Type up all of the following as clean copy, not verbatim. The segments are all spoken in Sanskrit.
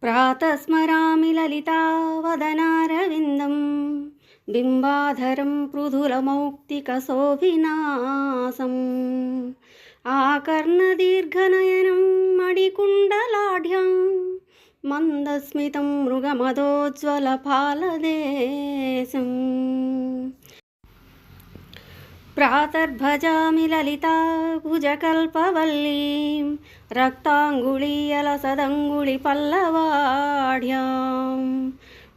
प्रातः स्मरामि ललितावदनारविन्दं बिम्बाधरं पृथुलमौक्तिकशोभिनासम् आकर्णदीर्घनयनं मणिकुण्डलाढ्यं मन्दस्मितं मृगमदोज्ज्वलफालदेशम् प्रातर्भजामि ललिता भुजकल्पवल्लीं रक्ताङ्गुलीयलसदङ्गुलिपल्लवाढ्यां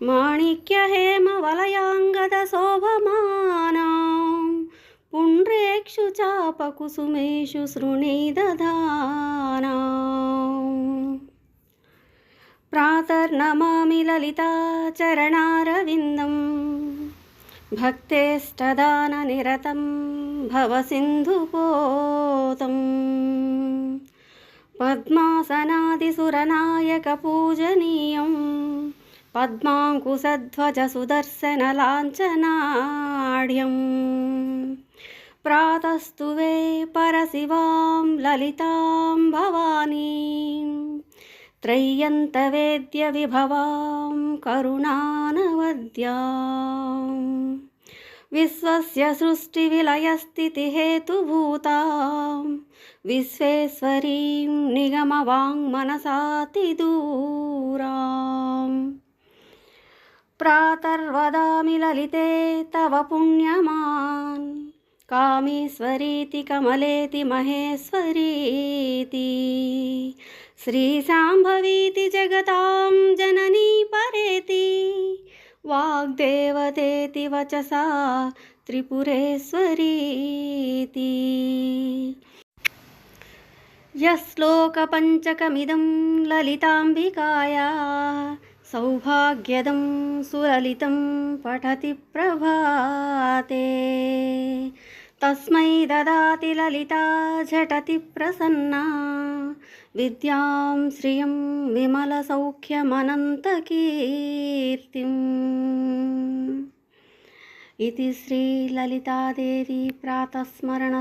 माणिक्यहेमवलयाङ्गदशोभमानां पुण्ड्रेक्षु चापकुसुमेषु सृणीदधानाम् प्रातर्नमामि ललिता चरणारविन्दम् भक्तेष्टदाननिरतं भवसिन्धुपोतम् पद्मासनादिसुरनायकपूजनीयं पद्माङ्कुशध्वजसुदर्शनलाञ्छनाढ्यम् प्रातस्तुवे परशिवां ललितां भवानीं त्रय्यन्तवेद्यविभवां करुणानवद्याम् विश्वस्य सृष्टिविलयस्थितिहेतुभूतां विश्वेश्वरीं निगमवाङ्मनसातिदूराम् प्रातर्वदामि ललिते तव पुण्यमान् कामेश्वरीति कमलेति महेश्वरीति श्रीशाम्भवीति जगतां जननी परेति वाग्देवतेति वचसा त्रिपुरेश्वरीति यश्लोकपञ्चकमिदं ललिताम्बिकाया सौभाग्यदं सुललितं पठति प्रभाते तस्मै ददाति ललिता झटति प्रसन्ना विद्यां श्रियं विमलसौख्यमनन्तकीर्तिम् इति श्रीललितादेवी प्रातस्मरण।